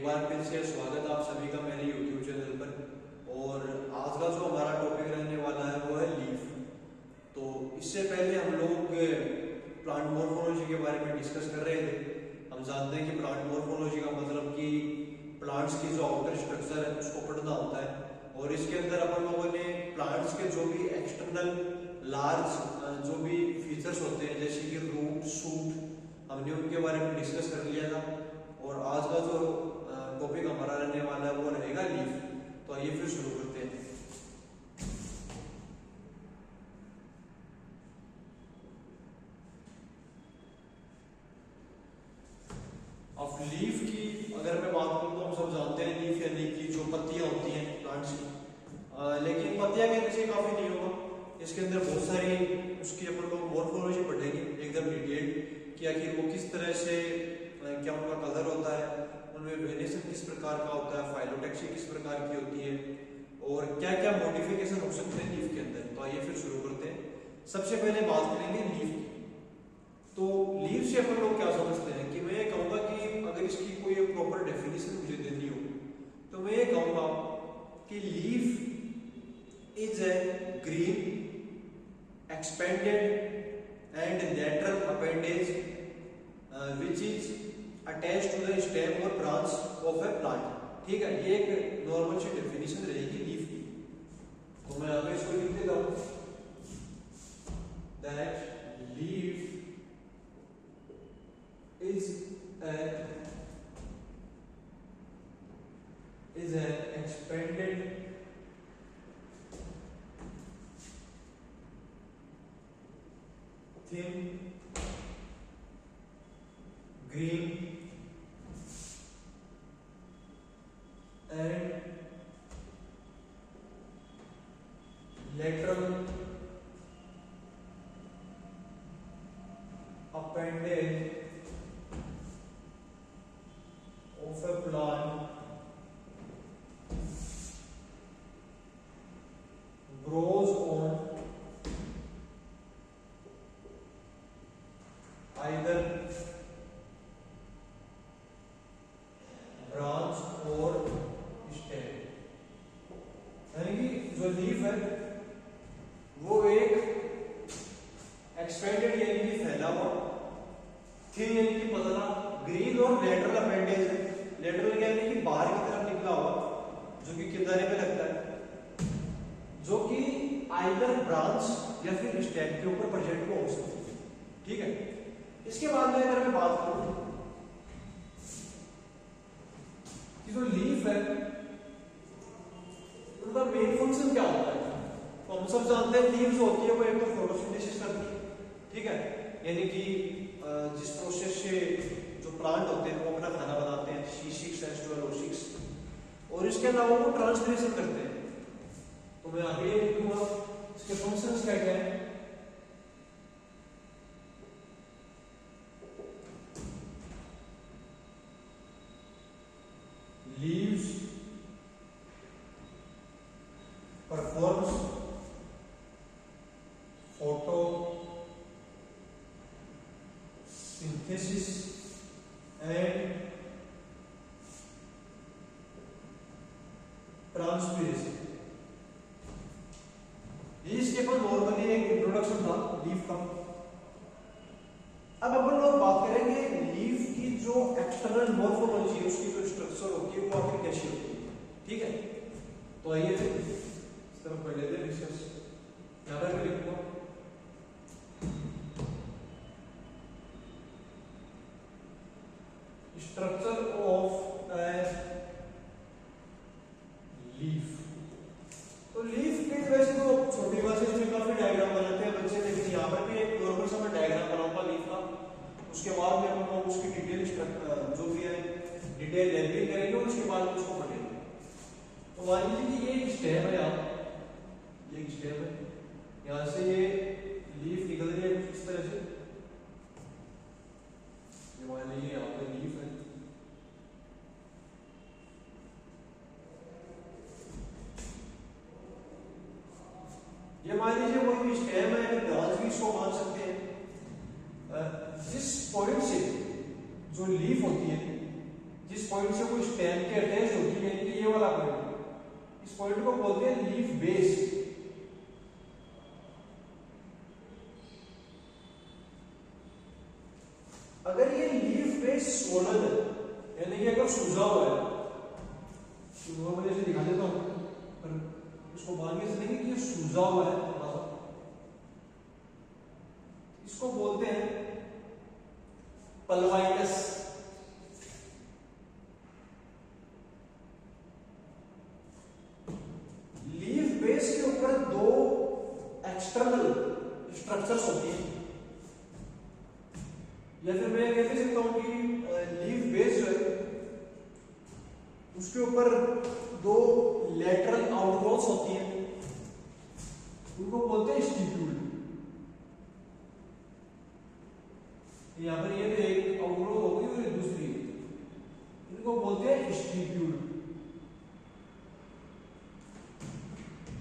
एक बार फिर से स्वागत आप सभी का मेरे YouTube चैनल पर। और आज का जो हमारा टॉपिक रहने वाला है वो है लीफ। तो इससे पहले हम लोग प्लांट मॉर्फोलॉजी के बारे में डिस्कस कर रहे थे। हम जानते हैं कि प्लांट मॉर्फोलॉजी का मतलब कि प्लांट्स की जो आउटर स्ट्रक्चर है उसको पढ़ना होता है। और इसके अंदर अपन लोगों ने प्लांट्स के जो भी एक्सटर्नल लार्ज जो भी फीचर्स होते हैं जैसे कि रूट शूट, हमने उनके बारे में डिस्कस कर लिया था। और आज का जो टॉपिक हमारा रहने वाला है वो रहेगा लीफ। तो आइए फिर शुरू करते हैं। अब लीफ की अगर मैं बात करूं तो हम सब जानते हैं लीफ यानी कि जो पत्तियां होती हैं प्लांट्स की। लेकिन पत्तियां कहने से काफी नहीं होगा, इसके अंदर बहुत सारी उसकी अपन लोग मॉर्फोलॉजी पढ़ेंगे एकदम डिटेल कि आखिर वो किस तरह से, क्या उनका कलर होता है, उनमें वेरिएशन किस प्रकार का होता है, फाइलोटैक्सी किस प्रकार की होती है और क्या क्या मॉडिफिकेशन हो सकते हैं लीफ के अंदर। तो आइए फिर शुरू करते हैं। सबसे पहले बात करेंगे लीफ की। तो लीफ से अपन लोग क्या समझते हैं कि मैं ये कहूंगा कि अगर इसकी कोई प्रॉपर डेफिनेशन मुझे देनी हो तो मैं ये कहूंगा कि leaf is a green expanded and lateral appendage which is attached to the stem or branch of a plant। ठीक है, ये एक नॉर्मल सी डेफिनेशन रहेगी लीफ की। तो मैं अगर इसको लिख देता हूं that leaf is an expanded thin green and lateral appendage of a plant grows on either branch और स्टेम। यानी कि जो लीफ है वो एक एक्सपेंडेड यानी कि फैला हुआ, थिन यानी कि पतला, ग्रीन और लेटरल अपेंडेज है। लेटरल यानी कि बाहर की तरफ निकला हुआ जो कि किनारे पे लगता है, जो कि आइदर ब्रांच या फिर स्टेम के ऊपर प्रेजेंट हो सकती है। ठीक है, इसके बाद में अगर मैं बात करूं जो लीफ है उनका मेन फंक्शन क्या होता है। तो हम सब जानते हैं लीफ जो होती है वो एक तो फोटोसिंथेसिस करती है। ठीक है, यानी कि जिस प्रोसेस से जो प्लांट होते हैं वो अपना खाना बनाते हैं, C6H12O6, और इसके अलावा वो ट्रांसपिरेशन करते हैं। तो मैं आगे लिखूंगा इसके फंक्शंस क्या क्या है। Leaves performs photosynthesis and transpiration। ये इसके पर नॉर्मली एक इंट्रोडक्शन था लीफ का। अब अपन लोग बात करेंगे लीफ की जो एक्सटर्नल मॉर्फोलॉजी है, उसकी जो स्ट्रक्चर होती है वो आखिर कैसी होती है। ठीक है, तो आइए फिर इस तरफ पढ़ लेते हैं डिस्कस। यहां पर मैं लिखूंगा स्ट्रक्चर ऑफ ए लीफ। तो लीफ के वैसे तो छोटी क्लासेस में काफी डायग्राम बनाते हैं बच्चे, लेकिन यहाँ पर भी एक नॉर्मल सा मैं डायग्राम बनाऊंगा लीफ का। उसके बाद में हम लोग उसकी डिटेल जो भी है डिटेल लेवलिंग करेंगे और उसके बाद उसको पढ़ेंगे। तो मान लीजिए कि ये एक स्टेम है, ये एक स्टेम है, यहाँ से ये लीफ निकल रही है कुछ इस तरह से। ये मान लीजिए यहाँ पे लीफ है, ये मान लीजिए कोई भी स्टेम है, ब्रांच भी इसको मान सकते हैं। जिस पॉइंट से जो लीफ होती है, जिस पॉइंट से कोई स्टेम के अटैच होती है, यानी कि ये वाला पॉइंट, इस पॉइंट को बोलते हैं लीफ बेस। अगर ये लीफ बेस स्वोलन है, यानी कि अगर सूजा हुआ है, तो मैं जैसे दिखा देता हूं, पर इसको बाहर कैसे देखेंगे कि ये सूजा हुआ है थोड़ा सा, इसको बोलते हैं पल्वाइटस। लीफ बेस के ऊपर दो एक्सटर्नल स्ट्रक्चर्स होती हैं, या फिर मैं कह सकता हूं कि लीफ बेस जो है उसके ऊपर दो लेटरल आउटग्रोथ्स होती हैं, उनको बोलते हैं स्टिप्यूल। यहां पर ये एक आउटग्रोथ होगी और दूसरी, इनको बोलते हैं स्टिप्यूल।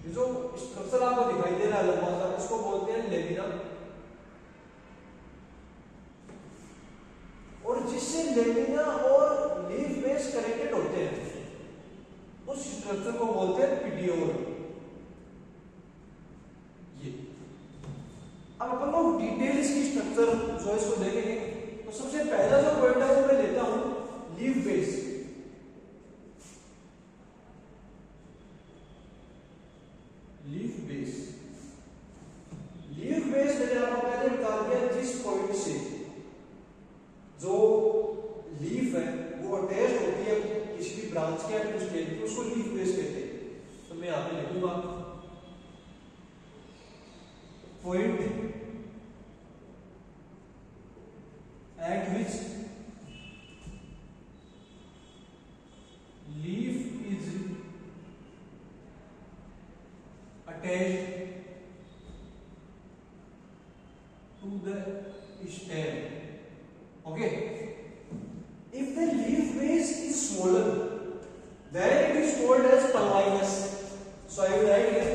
ये जो स्ट्रक्चर आपको दिखाई दे रहा है लंबा सा, इसको बोलते हैं लेमिना, और जिससे लेमिना और लीफ बेस कनेक्टेड होते हैं उस स्ट्रक्चर को बोलते हैं पिटियोल। ये अब अपन लोग डिटेल इसकी स्ट्रक्चर जो इसको देखेंगे, तो सबसे पहला जो पॉइंट है वो मैं लेता हूं leaf base. Leaf base, leaf base मैंने आपको पहले बता दिया, जिस पॉइंट से जो लीफ है वो अटैच होती है किसी भी ब्रांच के या स्टेम के, उसको लीफ बेस कहते हैं। तो मैं यहां पे लिखूंगा point at which leaf is attached to the stem. Okay, if the leaf base is swollen, then it is called as pulvinus. So I will write here,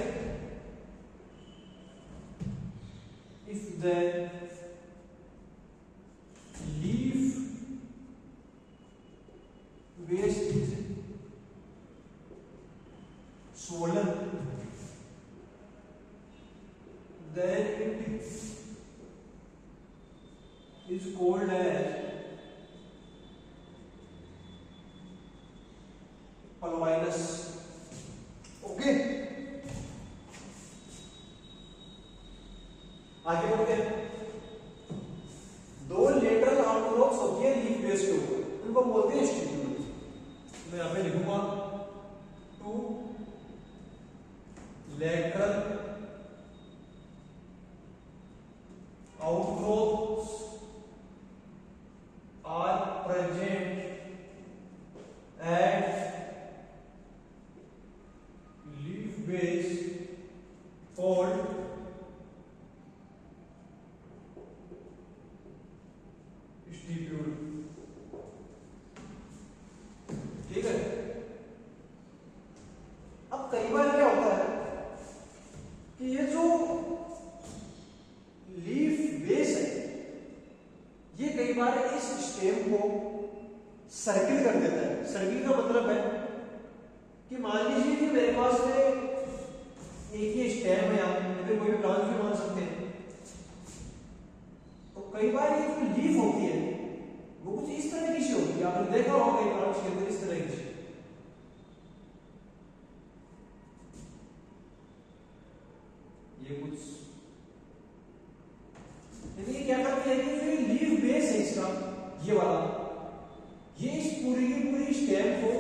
if the leaf base is swollen, then it is called as pulvinus. Okay, आगे बढ़ते हैं। दो lateral outgrowths होती है leaf base के ऊपर, उनको बोलते हैं स्टिप्यूल। मैं यहां पे लिखूंगा two lateral outgrowths are present at leaf base called stipule. ठीक है, अब कई बार क्या होता है कि ये जो लीफ बेस है ये कई बार इस स्टेम को सर्किल कर देता है। सर्किल का मतलब है कि मान लीजिए कि मेरे पास में एक ही स्टेम है, या फिर कोई भी ब्रांच भी मान सकते हैं, तो कई बार ये जो लीफ होती है वो कुछ इस तरह की सी होती है, आपने देखा होगा कई ब्रांच के अंदर इस तरह की सी, ये कुछ क्या करती है कि जो लीफ बेस है इसका, ये वाला, ये इस पूरी की पूरी स्टेम को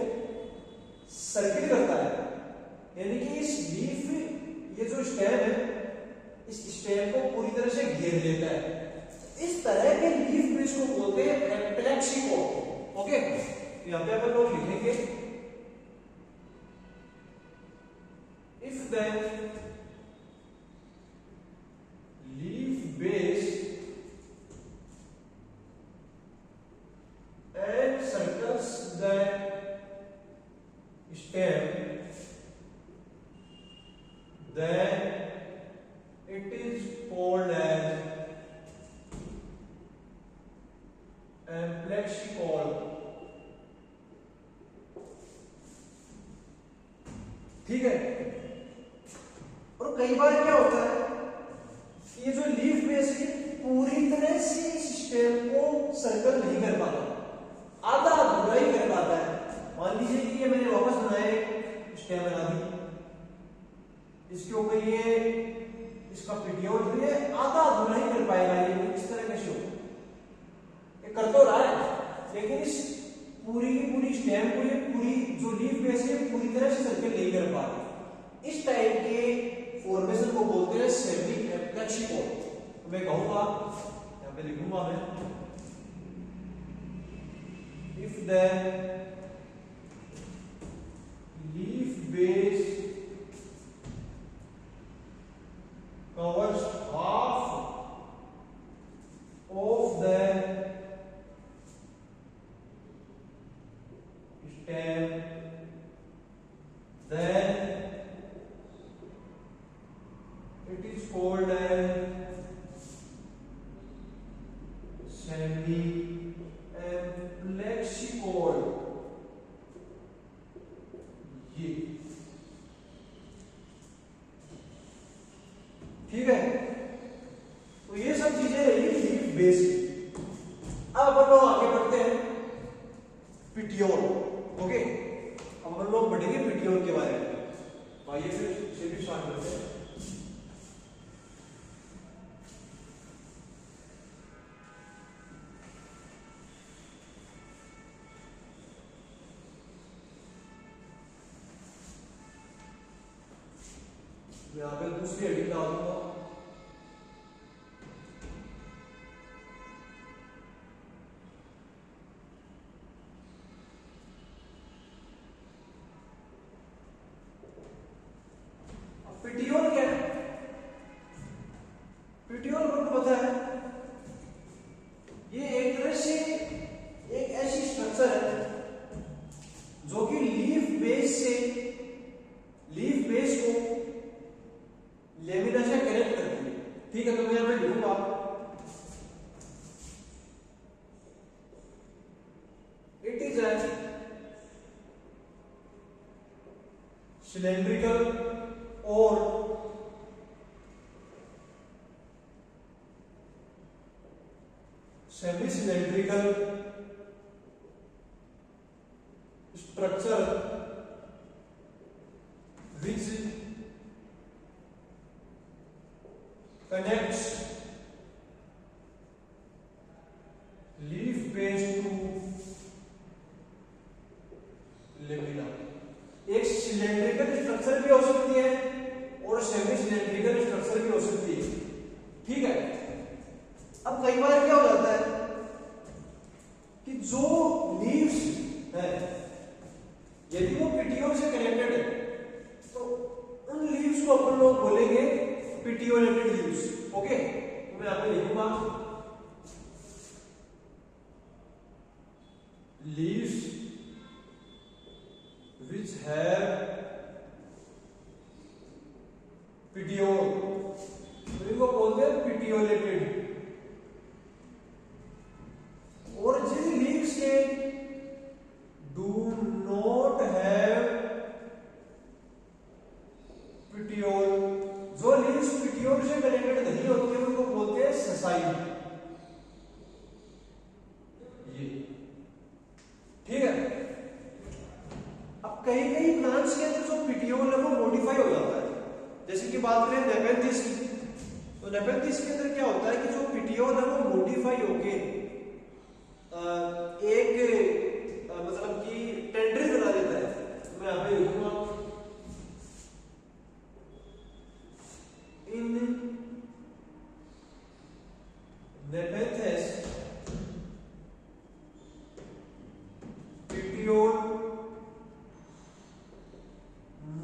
सर्किल करता है, यानी कि इस लीफ, ये जो स्टेम है इस स्टेम को पूरी तरह से घेर लेता है। इस तरह के लीफ बेस को बोलते हैं एम्प्लेक्सिकोल। ओके, यहां पे अपन लोग लिखेंगे if the leaf base encircles the stem, then it is called as amplexicol. है। और कई बार क्या होता है, ये जो लीफ बेस है पूरी तरह से स्टेम को सर्कल नहीं कर पाता, आधा अधूरा ही कर पाता है। मान लीजिए कि ये मैंने वापस बनाया स्टेम बना दी, इसके ऊपर ये इसका पीटीओल तो ये आधा अधूरा ही कर पाएगा, ये इस तरह कैसे हो, ये कर तो रहा है लेकिन इस पूरी की पूरी स्टेम को ये पूरी जो लीफ बेस है पूरी तरह से सर्कल नहीं कर पाता। इस टाइप के फॉर्मेशन को बोलते हैं सेमी एप्लेक्सिकोन। तो मैं कहूंगा यहां पे लिखूंगा मैं, if the leaf base covers half of the stem, then it is called a semi amplexicol। ये ठीक है, तो ये सब चीजें रही लीफ बेस। अब अपन लोग आगे बढ़ते हैं पिटियोल। ओके, अब अपन लोग बढ़ेंगे पिटियोल के बारे में। आइए फिर से भी स्टार्ट करते हैं। यहाँ पे दूसरी हेडिंग डाल दूंगा, पिटियोल क्या है? पिटियोल को पता है, ये एक तरह से एक ऐसी स्ट्रक्चर है जो कि लीफ बेस को लेमिना से कनेक्ट करती है। ठीक है, तो मैं यहां पे लिखूंगा इट इज ए सिलेंड्रिकल और semi cylindrical structure which connects leaf base to lamina। एक सिलेंड्रिकल स्ट्रक्चर भी हो सकती है और सेमी सिलेंड्रिकल स्ट्रक्चर भी हो सकती है। ठीक है, अब कई बार क्या हो जाता है कि जो लीव्स है यदि वो पिटियोल से कनेक्टेड है तो उन लीव्स को अपन लोग बोलेंगे पिटियोलेटेड लीव्स। ओके, तो मैं यहां पे लिखूंगा लीव्स which have petiole, तो इनको बोलते हैं पिटियोलेटेड। और जिन लीव्स के डू नॉट हैव पिटियोल, जो लीव्स पिटियोल से कनेक्टेड नहीं होती है उनको बोलते हैं सेसाइल। ये ठीक है। अब कई प्लांट्स के अंदर जो पिटियोल है वो मॉडिफाई हो जाता है। जैसे कि बात करें नेपेंथिस की, तो नेपेंथिस के अंदर क्या होता है कि जो पिटियोल है वो मॉडिफाई होके एक मतलब कि टेंड्रिल बना देता है। मैं यहां पे लिखूंगा in Nepenthes petiole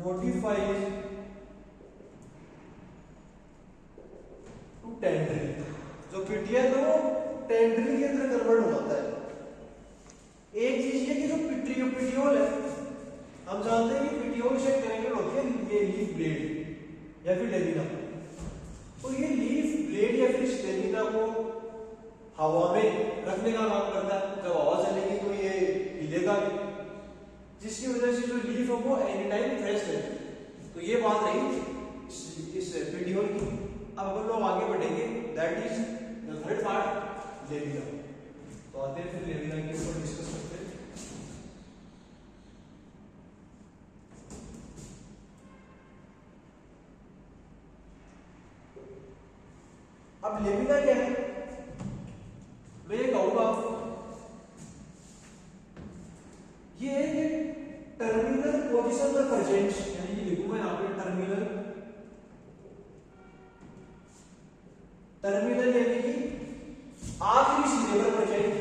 modifies to tendril. जो पिटिया है वो टेंड्रिल के अंदर कन्वर्ट हो जाता है। एक चीज ये कि जो पिटियोल है, हम जानते हैं कि पिटियोल से कनेक्टेड होती है ये लीफ ब्लेड या फिर लेमिना। तो ये लीफ ब्लेड या फिर लेमिना को हवा में रखने का काम करता है। जब हवा चलेगी तो ये हिलेगा, जिसकी वजह से जो लीफ है वो एनी टाइम फ्रेश रहती है। तो ये बात रही इस पेटियोल की। अब अपन लोग आगे बढ़ेंगे, that is the third part, लेविना। तो आते हैं फिर लेविना के ऊपर डिस्कस करते हैं। अब लेविना क्या है, मैं ये कहूंगा ये है टर्मिनल पोजीशन रिप्रेजेंट्स, यानी कि लिखूंगा यहां पे टर्मिनल यानी कि आखिरी सीधे पर प्रेजेंट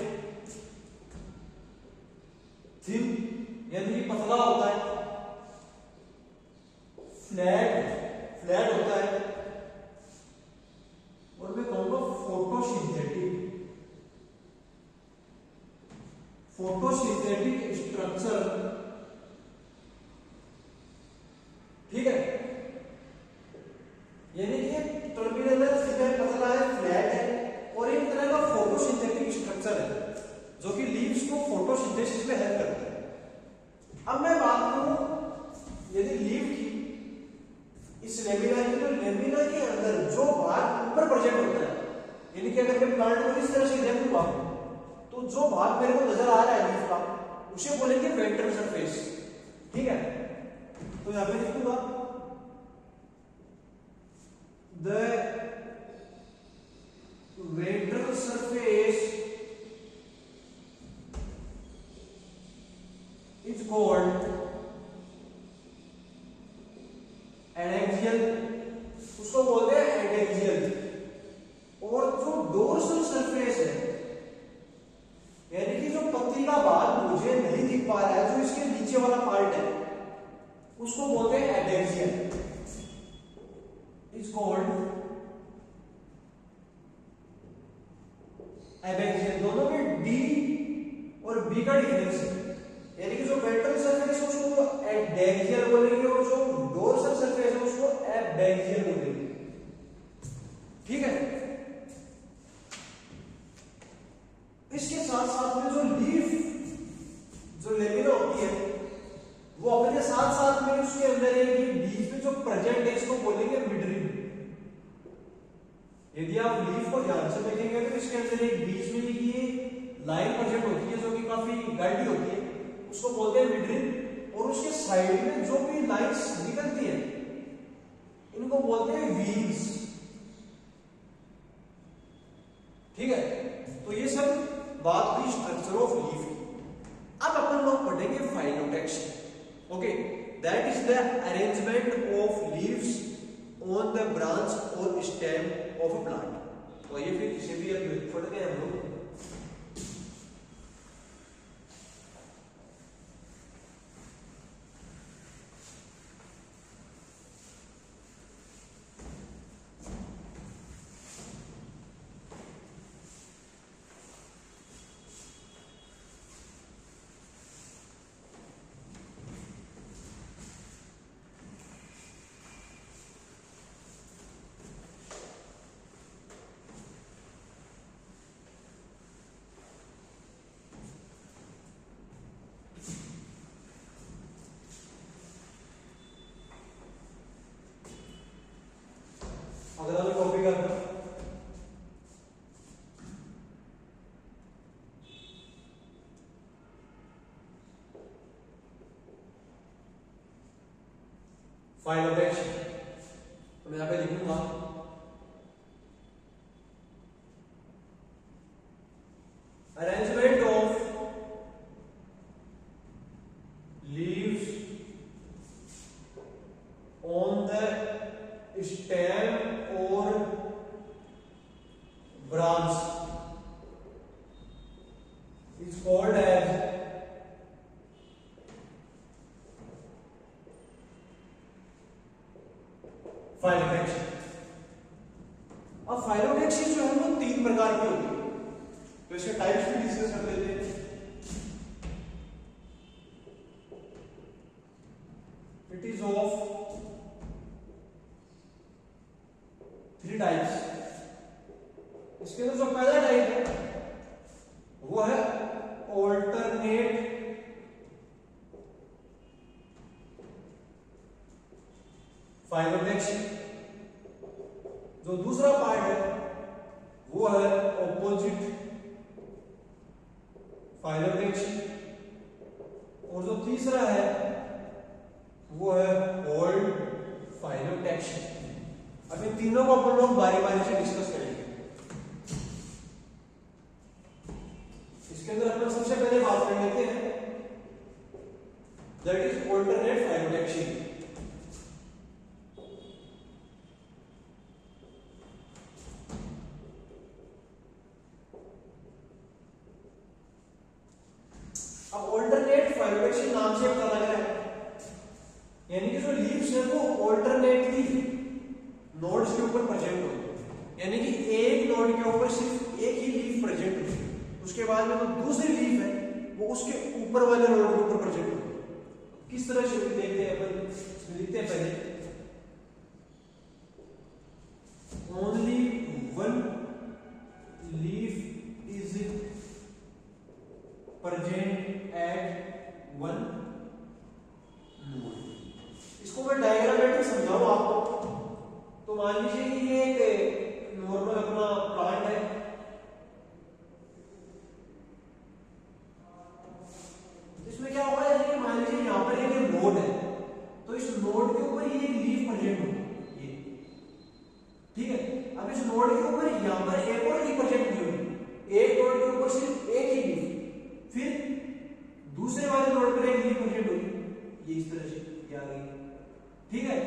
थिन, यानी कि पतला होता है, फ्लैट होता है, और मैं कहूंगा फोटोसिंथेटिक स्ट्रक्चर। ठीक है, यानी कि टर्मिनल है, पतला है, फ्लैट है, और एक तरह का फोटोसिंथेटिक स्ट्रक्चर है जो कि लीव्स को फोटोसिंथेसिस में हेल्प करता है। अब मैं बात करूं यदि लीव की, इस लेमिना की, तो लेमिना के अंदर जो भाग ऊपर प्रेजेंट होता है, यानी कि अगर मैं प्लांट को इस तरह से देखूंगा तो जो भाग मेरे को नजर आ रहा है लीफ का, उसे बोलेंगे वेंट्रल सरफेस। ठीक है, तो यहां पे लिखूंगा the ventral surface is called adaxial, उसको बोलते हैं एडेक्सियल। और जो डोर्सल सरफेस है, यानी कि जो पत्ती का भाग मुझे नहीं दिख पा रहा है, जो इसके नीचे वाला पार्ट है, उसको बोलते हैं एडेक्सियल, इज कॉल्ड एबैक्सियल। दोनों में डी और बी का डिफरेंस है, यानी कि जो वेंट्रल सरफेस है उसको एडेक्सियल बोलेंगे और जो डोर्सल सरफेस है उसको एबैक्सियल बोलेंगे। ठीक है, इसके साथ साथ में जो लीफ, जो लेमिना होती है, वो अपने साथ साथ में उसके अंदर एक बीच में जो प्रेजेंट है इसको बोलेंगे मिडरिम। यदि आप लीफ को ध्यान से देखेंगे तो इसके अंदर एक बीच में की लाइन प्रेजेंट होती है जो कि काफी गाढ़ी होती है, उसको बोलते हैं मिडरिम। और उसके साइड में जो भी लाइंस निकलती है इनको बोलते हैं व्हील्स। ठीक है, तो ये सब बात हुई स्ट्रक्चर ऑफ लीफ की। अब अपन लोग पढ़ेंगे phyllotaxy. Okay, that is the arrangement of leaves on the branch और स्टेम ऑफ अ प्लांट। तो ये फिर इसे भी अब पढ़ गए हम लोग। अगला भी कॉपी करना। फाइलोटेक्सी, तो मैं यहां पे लिखूंगा arrangement of leaves on the stem और branch is called as phyllotaxy. अब फाइलोटेक्सी जो है वो 3 प्रकार की होती है, तो इसके टाइप्स भी डिस्कस कर लेते हैं। It is of 3 types. इसके अंदर जो पहला टाइप है वो है ऑल्टरनेट फाइलोडेक्सी। जो दूसरा पार्ट है वो है ऑपोजिट फाइलोडेक्सी, और जो तीसरा है वो है होल्ड फाइलोडेक्सी। अब इन तीनों को अपन लोग बारी बारी से डिस्कस करेंगे। इसके अंदर अपन सबसे पहले बात कर लेते हैं दैट इज ऑल्टरनेट फाइलोडेक्सी। अब ऑल्टरनेट फाइलोडेक्सी नाम से पता लग रहा है, यानी कि जो लीव्स है वो ऑल्टरनेटली नोड्स के ऊपर प्रेजेंट होती है, यानी कि एक नोड के ऊपर सिर्फ एक ही लीफ प्रेजेंट होती है, उसके बाद में जो दूसरी लीफ है वो उसके ऊपर वाले नोड के ऊपर प्रेजेंट होती है। किस तरह से देखते हैं अपन, लिखते हैं पहले only one leaf is present at one node. इसको मैं डायग्रामेटिक समझाऊं आपको, तो मान लीजिए कि ये एक नॉर्मल अपना प्लांट है, इसमें क्या होगा, जैसे मान लीजिए यहाँ पर एक नोड है, तो इस नोड के ऊपर ये एक लीफ प्रेजेंट होगी, ये ठीक है। अब इस नोड के ऊपर यहाँ पर एक और लीफ प्रेजेंट नहीं होगी, एक नोड के ऊपर सिर्फ एक ही लीफ, फिर दूसरे वाले नोड पर एक लीफ प्रेजेंट होगी, ये इस तरह से ये आ गई, ठीक है।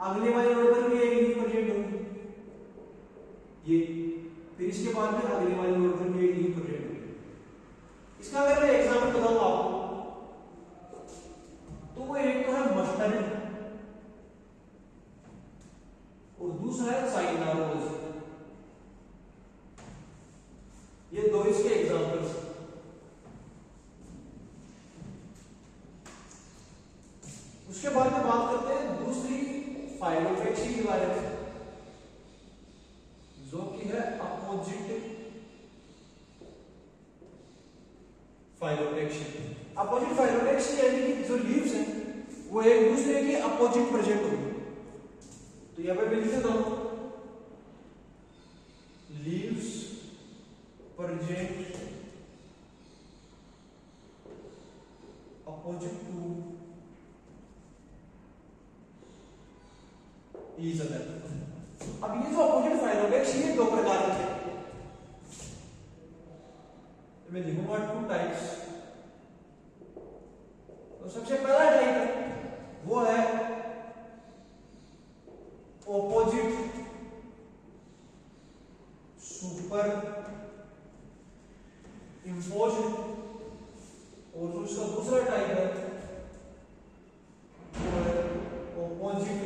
अगले वाले नोड पर भी एक लीफ प्रेजेंट होगी, ये, फिर इसके बाद में अगले वाले नोड पर भी एक लीफ प्रेजेंट होगी। इसका अगर मैं एग्जांपल बताऊं आपको, तो वो एक तो है मस्टर्ड और दूसरा है साइनारोज, ये दो इसके एग्जांपल्स। उसके बाद में बात करते हैं दूसरी फाइलोडेक्सी के बारे में, जो कि है अपोजिट फाइलोडेक्सी। अपोजिट फाइलोडेक्सी यानी कि जो लीव्स हैं वो एक दूसरे के अपोजिट प्रेजेंट होंगे। तो यहां पे लिख देता हूं leaves present opposite to each other. अब ये जो अपोजिट फाइलोडेक्सी है दो प्रकार के हैं, मैं लिखूंगा टू टाइप्स। तो सबसे पहला टाइप है वो है ऑपोजिट सुपर इम्पोज्ड, और जो इसका दूसरा टाइप है वो है opposite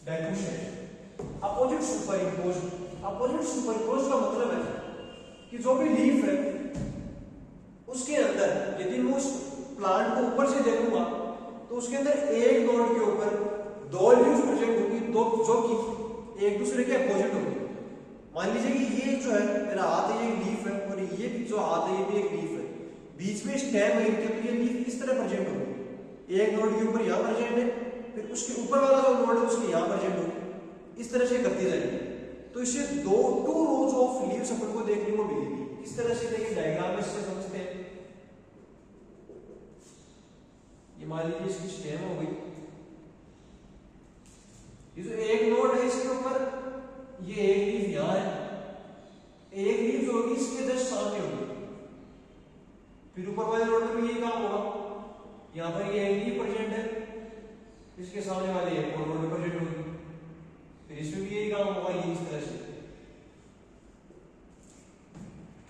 dilution. Opposite super imposed, opposite super imposed का मतलब है कि जो भी लीफ है उसके अंदर यदि मैं उस प्लांट को ऊपर से देखूंगा तो उसके अंदर एक नोड के ऊपर दो लीव्स प्रेजेंट होंगी, दो जो कि एक दूसरे के अपोजिट होंगे। मान लीजिए कि ये जो है मेरा हाथ है, ये एक लीफ है, और ये भी जो हाथ है ये भी एक लीफ है, बीच में स्टेम है इनके, तो ये लीफ इस तरह प्रेजेंट होगी, एक नोड के ऊपर यहाँ प्रेजेंट है, फिर उसके ऊपर वाला जो नोड है उसके यहाँ प्रेजेंट होगी, इस तरह से करती जाएगी। तो इससे टू रोज ऑफ लीव्स अपन को देखने को मिलेगी। इस तरह से देखिए डायग्राम में इससे समझते हैं। ये मान लीजिए इसकी स्टेम हो गई, ये जो एक नोड है इसके ऊपर ये एक लीफ यहाँ है, एक लीफ जो होगी इसके जस्ट सामने होगी, फिर ऊपर वाले नोड पर भी यही काम होगा, यहाँ पर ये एक लीफ प्रेजेंट है, इसके सामने वाले एक और नोड प्रेजेंट होगी, फिर इसमें भी यही काम होगा, ये इस तरह से।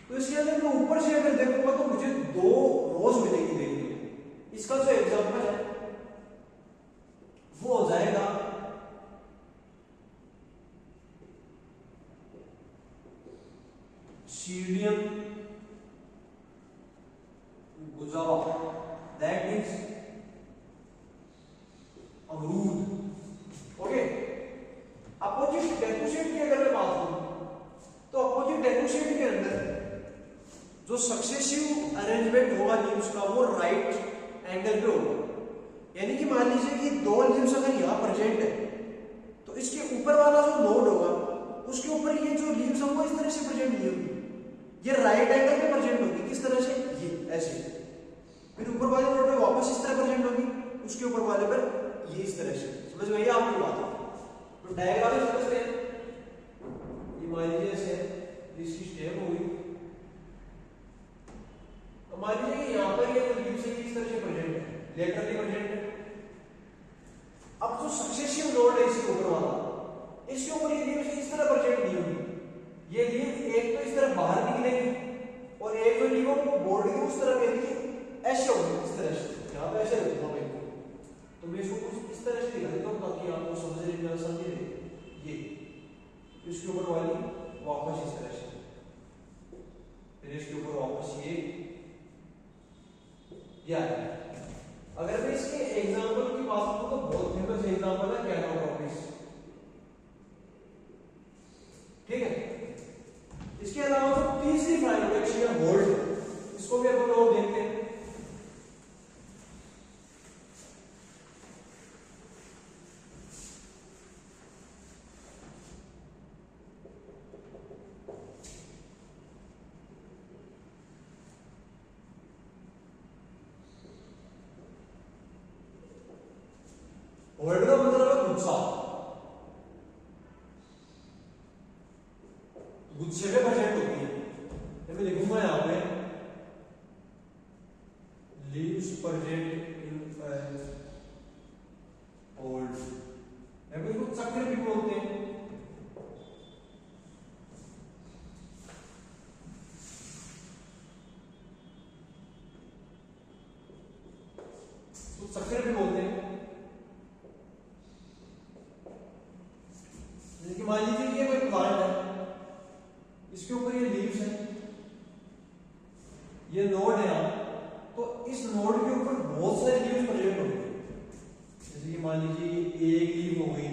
तो इसके अंदर मैं ऊपर से अगर देखूंगा तो मुझे दो रोज मिलेगी देखने को। इसका जो एग्जांपल है वो हो जाएगा सीडियम गुजावा, दैट मीन्स अमरूद। ओके, अपोजिट डेकोशेट की अगर मैं बात करूं तो अपोजिट डेकोशेट के अंदर जो सक्सेसिव अरेंजमेंट होगा लीव्स का वो राइट एंगल पे होगा, यानी कि मान लीजिए कि दो लीव्स अगर यहाँ प्रेजेंट है तो इसके ऊपर वाला जो नोड होगा उसके ऊपर ये जो लीव्स है वो इस तरह से प्रेजेंट नहीं होगी, ये राइट एंगल में प्रेजेंट होगी। किस तरह से? ये ऐसे। फिर ऊपर वाले नोड पे वापस इस तरह प्रेजेंट होगी, उसके ऊपर वाले पर ये इस तरह से। समझ में आई आपकी बात? तो डायग्राम में समझते हैं। ये मान लीजिए ऐसे इसकी स्टेप होगी, तो मान लीजिए कि यहाँ पर ये लीव्स है इस तरह से प्रेजेंट है, लेटरली प्रेजेंट है। अब जो सक्सेसिव नोड है इसके ऊपर वाला, इसके ऊपर ये लीव्स इस तरह प्रेजेंट नहीं होगी। ये लीव एक तो इस तरह बाहर निकलेगी और एक तो लीव बोर्ड के उस तरफ है ऐसे होगी, इस तरह से। यहाँ पे ऐसे रखूंगा मैं, तो मैं इसको कुछ इस तरह से दिखा देता हूँ ताकि आपको समझने में आसानी रहे। ये इसके ऊपर वाली वापस इस तरह से, फिर इसके ऊपर वापस ये अगर मैं इसके एग्जांपल की बात करूं तो बहुत फेमस एग्जांपल है कैनोट्रॉपिस। ठीक है, इसके अलावा जो तीसरी फाइलोटेक्सिन है होल्ड, इसको भी अपन लोग देखते हैं। होल्ड का मतलब है गुच्छा, गुच्छे में प्रेजेंट होती है। मैं लिखूंगा यहाँ पे लीव्स प्रेजेंट इन होल्ड, या फिर कुछ चक्र भी बोलते हैं। कुछ चक्र भी बोलते हैं। मान लीजिए कि ये कोई प्लांट है, इसके ऊपर ये लीव्स है, ये नोड है यहाँ, तो इस नोड के ऊपर बहुत सारे लीव्स प्रेजेंट होंगे। जैसे कि मान लीजिए एक लीव हो गई,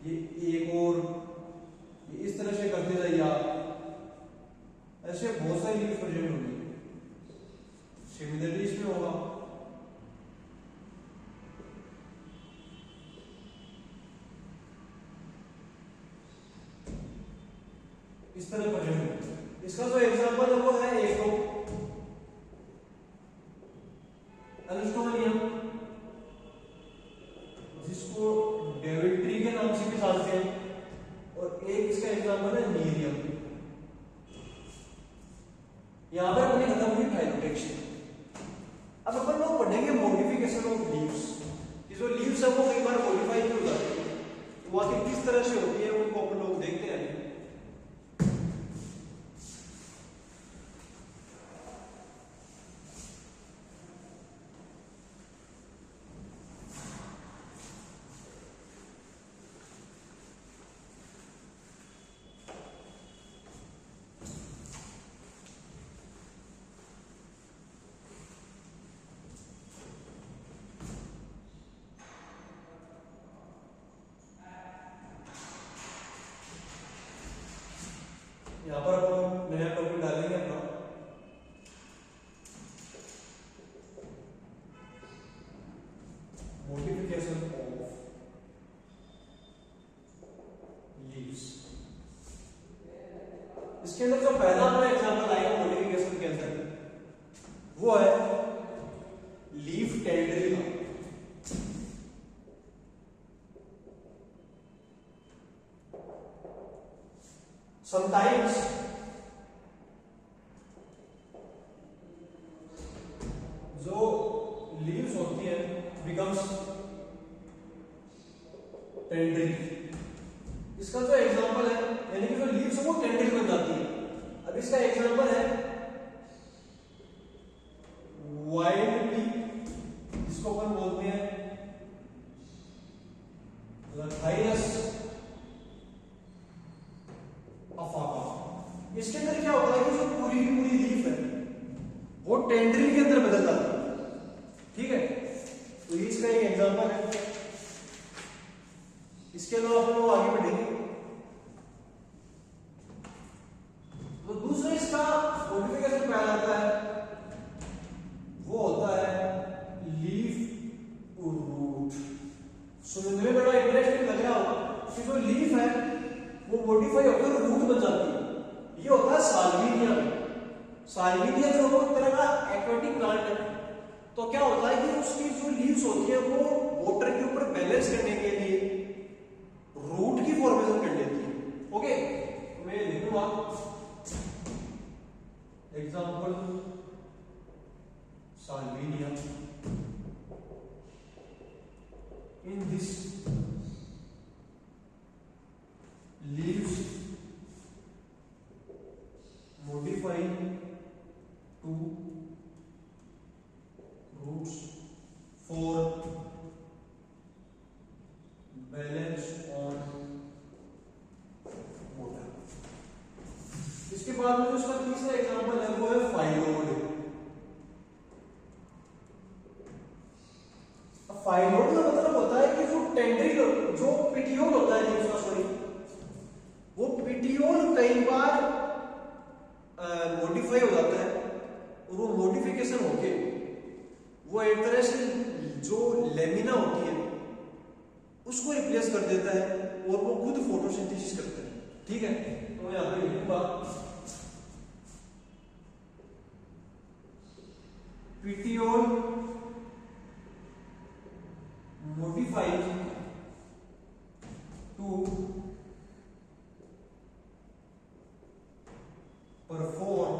ये एक और, ये इस तरह से करते जाइए आप, ऐसे बहुत सारी लीव्स प्रेजेंट होंगी। सिमिलरली इसमें होगा, इस तरह प्रेजेंट। इसका जो एग्जांपल है वो है एक तो एल्स्टोनियम, जिसको डेविड ट्री के नाम से भी जानते हैं, और एक इसका एग्जांपल है नीरियम। यहां पर अपनी खत्म हुई फाइलोटेक्सिन। अब अपन लोग पढ़ेंगे मॉडिफिकेशन ऑफ लीव्स। ये जो लीव्स है वो कई बार मॉडिफाई भी हो जाती है, तो वहां किस तरह से होती है उनको अपन लोग देखते हैं। यहाँ पर अपन नया टॉपिक डालेंगे अपना, मॉडिफिकेशन ऑफ लीव्स। इसके अंदर जो पहला अपना एग्जांपल आएगा मॉडिफिकेशन के अंदर वो है लीफ टेंड्रिल का। Sometimes जो लीव्स होती है becomes टेंड्रिल। इसका जो एग्जांपल है, यानी कि जो लीव्स है वो टेंड्रिल बन जाती है। अब इसका एग्जांपल है वाइल्ड पी, जिसको अपन बोलते हैं लथाइनस अफाका। इसके अंदर क्या होता है कि जो पूरी की पूरी लीफ है वो टेंड्रिल के अंदर बदल जाती है। ठीक है, तो ये इसका एक एग्जांपल है। इसके अलावा हम लोग आगे बढ़ेंगे। तो दूसरा इसका मॉडिफिकेशन पाया जाता है वो होता है लीफ मॉडिफाई होकर रूट बन जाती है। ये होता है साल्विनिया में। साल्विनिया जो है एक तरह का एक्वेटिक प्लांट है। तो क्या होता है कि उसकी जो लीव्स होती है वो वाटर के ऊपर बैलेंस करने के लिए रूट की फॉर्मेशन कर लेती है। ओके, तो मैं लिखूंगा example Salvinia. In this leaves modify to roots for balance on water। इसके बाद में जो उसका तीसरा एग्जांपल है वो है फाइलोड। फाइलोड का मतलब होता है कि जो टेंड्रिल, जो पिटियोल होता है लीव्स का, सॉरी, वो पिटियोल कई बार मॉडिफाई हो जाता है और वो मॉडिफिकेशन होके वो एक तरह से जो लेमिना होती है उसको रिप्लेस कर देता है और वो खुद फोटोसिंथेसिस करता है। ठीक है, तो मैं यहां पे लिखूंगा petiole modified to perform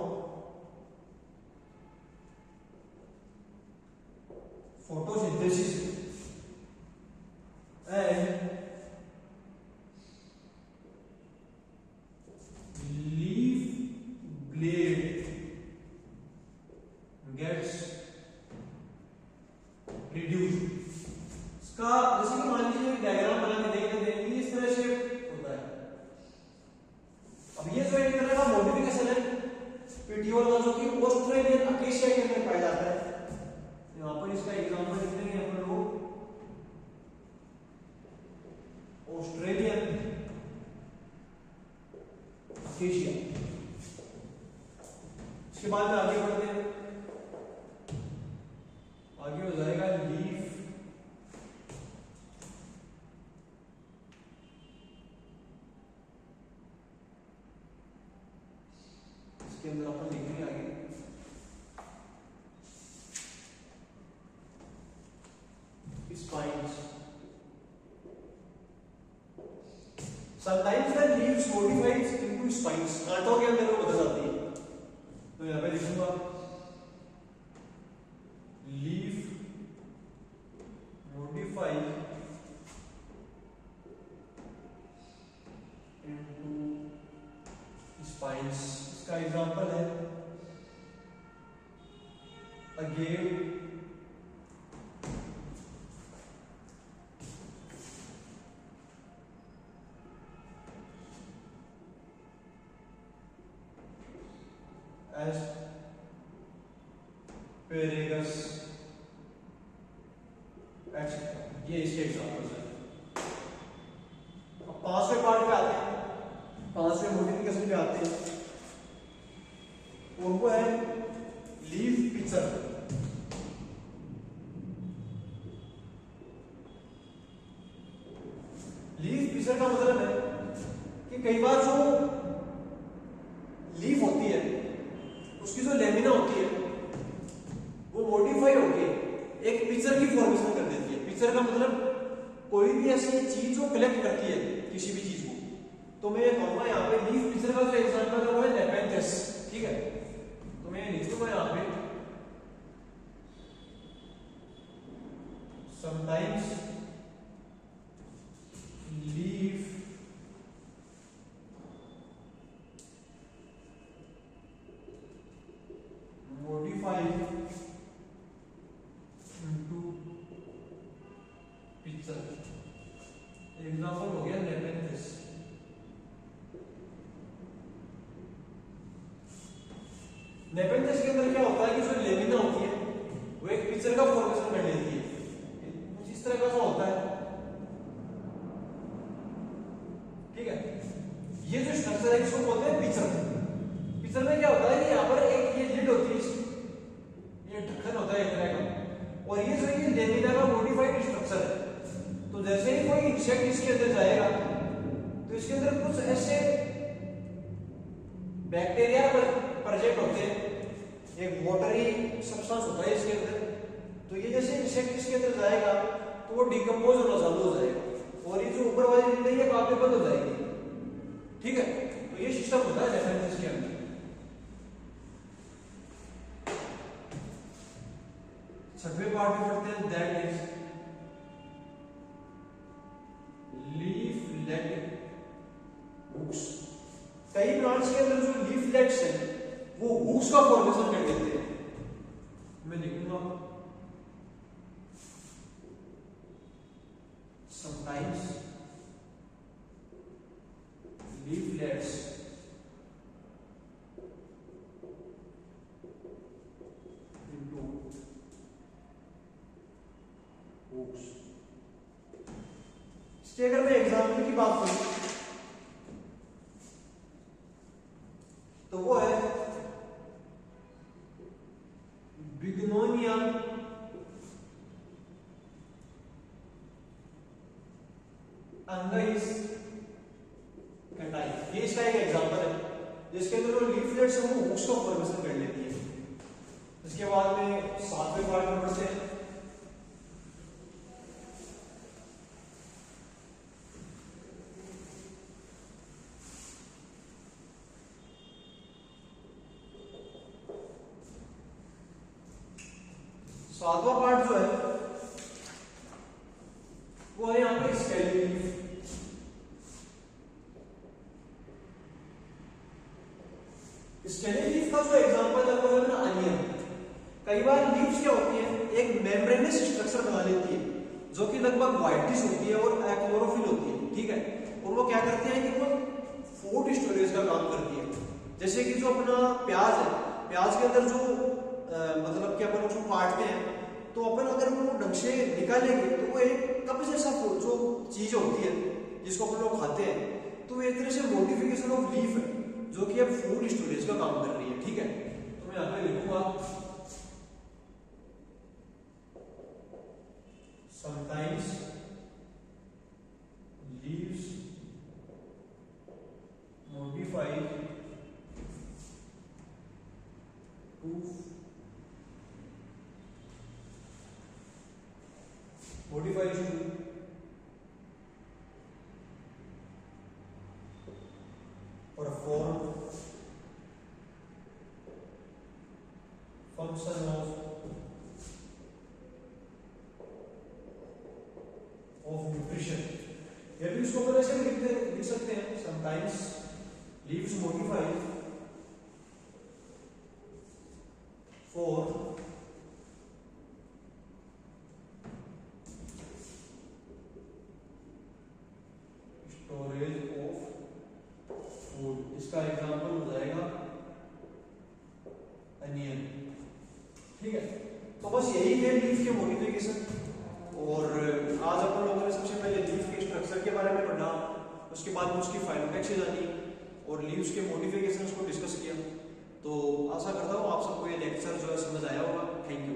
photosynthesis and leaf blade gets reduced। इसका जैसे कि मान लीजिए डायग्राम बना के देख लेते हैं, इस तरह से होता है। अब ये जो एक तरह का मॉडिफिकेशन है पिटियोल का, जो कि ऑस्ट्रेलियन अकेशिया के अंदर पाया जाता है। यहां पर इसका एग्जांपल लिख देंगे अपन लोग, ऑस्ट्रेलियन अकेशिया। इसके बाद में आगे बढ़ते हैं, आगे हो जाएगा लीफ के अंदर अपन लिखेंगे आगे spines। Sometimes the leaves modifies into spines, कांटों के अंदर वो बदल जाती है। तो यहाँ पे लिखूंगा leaf modify into spines। इसका एग्जांपल है अगेन एस्पेरेगस एक्सेट्रा। ये इसके एग्जांपल्स हैं। अब पांचवें पार्ट पे आते हैं, पांचवें मॉडिफिकेशन पे आते हैं और वो है लीफ पिक्चर। लीफ पिक्चर का मतलब है कि कई बार जो लीफ होती है उसकी जो लेमिना होती है वो मॉडिफाई होके एक पिक्चर की फॉर्मेशन कर देती है। पिक्चर का मतलब कोई भी ऐसी चीज जो कलेक्ट करती है किसी भी चीज को। तो मैं कहूंगा यहाँ पे लीफ पिक्चर का जो एग्जांपल है वो है नेपेंथस। ठीक है, तो मैं लिख दूंगा यहाँ पे sometimes leaf modified into picture। Example हो गया नेपेंथस। नेपेंथस के अंदर क्या होता है कि जो लेमिना होती है वो एक पिक्चर का फॉर्मेशन कर लेती है, कुछ इस तरह का सा होता है। ठीक है, ये जो स्ट्रक्चर है इसको बोलते हैं पिक्चर। पिक्चर में क्या होता है कि यहाँ पर एक ये लिड होती है, ये ढक्कन होता है एक तरह का, और ये जो ये लेमिना का मॉडिफाइड स्ट्रक्चर है। तो जैसे ही कोई इंसेक्ट इसके अंदर जाएगा तो इसके अंदर कुछ ऐसे बैक्टीरिया प्रेजेंट होते हैं, एक वाटरी सब्सटेंस होता है इसके अंदर। तो ये जैसे इंसेक्ट इसके अंदर जाएगा तो वो डिकम्पोज होना चालू हो जाएगा और ये जो ऊपर वाली जिंदगी है काफी बंद हो जाएगी। ठीक है, तो ये सिस्टम होता है डेफिनेटली इसके अंदर। छठवें पार्ट में पढ़ते हैं, दैट इज लीफलेट हुक्स। कई प्लांट्स के अंदर जो लीफलेट्स हैं वो हुक्स का फॉर्मेशन कर देते हैं। मैं लिखूंगा समटाइम्स leaflets into hooks। इसके अगर मैं एग्जाम्पल की बात करूं तो वो है बिग्नोनिया अंगइस कैटाई। ये इसका एक एग्जांपल है जिसके अंदर जो लीफलेट्स हैं वो हुक्स का फॉर्मेशन कर लेती है। इसके बाद में सातवें पार्ट में पढ़ते हैं, सातवां पार्ट जो है वो है यहाँ पे स्केली लीफ। स्केली लीफ का जो एग्जांपल है वो है ना अनियन। कई बार लीव्स क्या होती है, एक मेम्ब्रेनस स्ट्रक्चर बना लेती है जो कि लगभग व्हाइटिश होती है और क्लोरोफिल होती है। ठीक है, और वो क्या करते हैं कि वो फूड स्टोरेज का काम करती है। जैसे कि जो अपना प्याज है, प्याज के अंदर जो मतलब कि अपन उसको काटते हैं तो अपन अगर वो ढंग से निकालेंगे तो वो एक कप जैसा जो चीज होती है जिसको अपन लोग खाते हैं, तो एक तरह से मॉडिफिकेशन ऑफ लीफ है जो कि अब फूड स्टोरेज का काम कर रही है। ठीक है, तो मैं यहाँ पे लिखूंगा sometimes leaves modify to modifies to perform function of nutrition। ये भी इसको अपन ऐसे लिख सकते हैं, sometimes leaves modify for storage of food. इसका एग्जांपल हो जाएगा अनियन। ठीक है, तो बस यही है लीफ के मॉडिफिकेशन। और आज अपन लोगों ने सबसे पहले लीफ के स्ट्रक्चर के बारे में पढ़ा, उसके बाद में उसकी फाइलोटैक्सी जानी और लीव्स के मॉडिफिकेशंस को डिस्कस किया। तो आशा करता हूँ आप सबको ये लेक्चर जो है समझ आया होगा। Thank you.